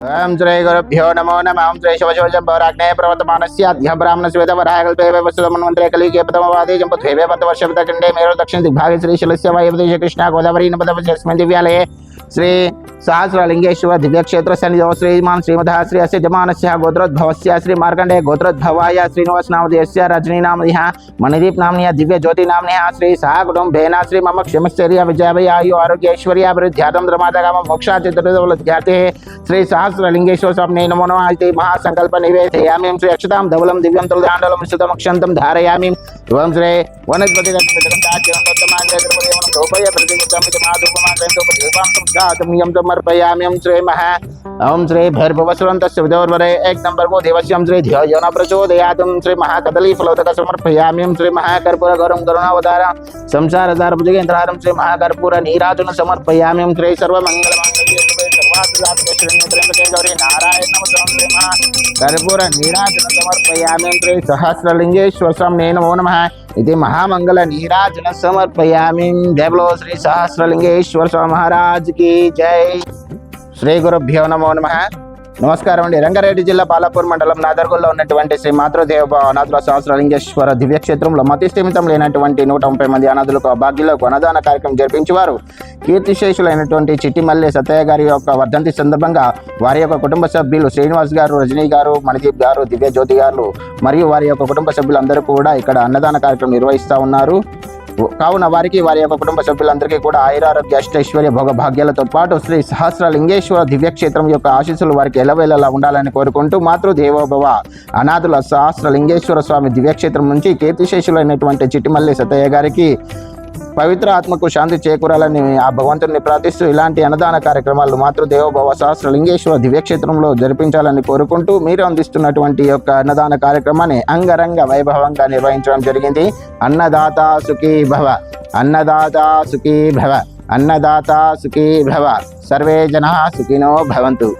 ओम श्री गुरुभ्यो नमो नमः। ओम श्री शिवशोजं पौराग्नेय प्रवर्तमानस्य अद्य ब्राह्मणस्य वेदवराहकल्पे वसुतमन्वन्तरे कलियुगे प्रथमवादे जम्बुद्वीपे पद्मवर्षपतखण्डे मेरु दक्षिण दिग्भागे श्रीशैलस्य वायव्यदेशे कृष्णा गोदावरी नर्मदावस्मिन् दिव्यालये श्री सहस्रलिंगेश्वर दिव्य क्षेत्र सन्निधौ श्रीमान श्रीमदः श्री अस्य जमानस्य गोत्रोद्भवस्य श्री मार्कंडेय गोत्रोद्भवाय श्रीनिवास नामधेयस्य रजनी नामधेयः मणिदीप नामनीय दिव्य ज्योति नामनीय श्री सह कुटुम्बेन श्री मम क्षमश्चर्य विजय आयु आरोग्य ऐश्वर्याभिवृद्ध्यार्थं धर्मादागम मोक्षाचित्रवलध्याते श्री सहस्रलिंगेश्वर स्वामिने नमो नमः इति महासंकल्प निवेदयामि। श्री अक्षतां धवलं दिव्यं तुलदाण्डलं विशुद्धमक्षन्तं धारयामि। ओम श्री वनस्पति समर्पयामि। ओम श्री भैरवस्वरन्तस्य विदोर्वरे एक नंबर को देवस्यं श्री धियो न प्रचोदयात्। श्री महाकदली फलोदक समर्पयामि। श्री महाकर्पूर गौरं करुणावतारं संसारसार भुजगेन्द्रहारं श्री महाकर्पूर नीराजनं समर्पयामि। श्री सर्वमंगलमांगल्ये गौरी नारायण कर्पूर नीराजन समर्पयामि। श्री सहस्रलिंगेश्वर स्वामिने नमो नमः इति महामंगल नीराजन समर्पयामि। जय बोलो श्री सहस्रलिंगेश्वर स्वामी महाराज की जय। श्री गुरुभ्यो नमो नमः। నమస్కారం అండి। రంగారెడ్డి జిల్లా బాలాపూర్ మండలం నాదర్గూల్లో ఉన్నటువంటి శ్రీ మాతృదేవ అనాథుల సహస్రలింగేశ్వర దివ్యక్షేత్రంలో మతి స్థిమితం లేనటువంటి 130 మంది అనాథులకు అభాగ్యులకు అన్నదాన కార్యక్రమం జరిపించేవారు కీర్తిశేషులైనటువంటి చిట్టిమల్లె సత్తయ్య గారి యొక్క వర్ధంతి సందర్భంగా వారి యొక్క కుటుంబ సభ్యులు శ్రీనివాస్ గారు, రజనీ గారు, మణిదీప్ గారు, దివ్య జ్యోతి గారు మరియు వారి యొక్క కుటుంబ సభ్యులందరూ కూడా ఇక్కడ అన్నదాన కార్యక్రమం నిర్వహిస్తూ ఉన్నారు। కావున వారికి వారి యొక్క కుటుంబ సభ్యులందరికీ కూడా ఆయురారోగ్య అష్టైశ్వర్య భోగ భాగ్యాలతో పాటు శ్రీ సహస్రలింగేశ్వర దివ్యక్షేత్రం యొక్క ఆశీస్సులు వారికి ఎల్లవేళలా ఉండాలని కోరుకుంటూ మాతృదేవోభవ అనాథుల సహస్రలింగేశ్వర స్వామి దివ్యక్షేత్రం నుంచి కీర్తిశేషులైనటువంటి చిట్టిమల్లి సత్తయ్య గారికి పవిత్ర ఆత్మకు శాంతి చేకూరాలని ఆ భగవంతుడిని ప్రార్థిస్తూ ఇలాంటి అన్నదాన కార్యక్రమాలు మాతృదేవోభవ సహస్రలింగేశ్వర దివ్యక్షేత్రంలో జరిపించాలని కోరుకుంటూ మీరు అందిస్తున్నటువంటి యొక్క అన్నదాన కార్యక్రమాన్ని అంగరంగ వైభవంగా నిర్వహించడం జరిగింది। అన్నదాత సుఖీ భవ, అన్నదాత సుఖీ భవ, అన్నదాత సుఖీ భవ, సర్వే జనా సుఖినో భవంతు।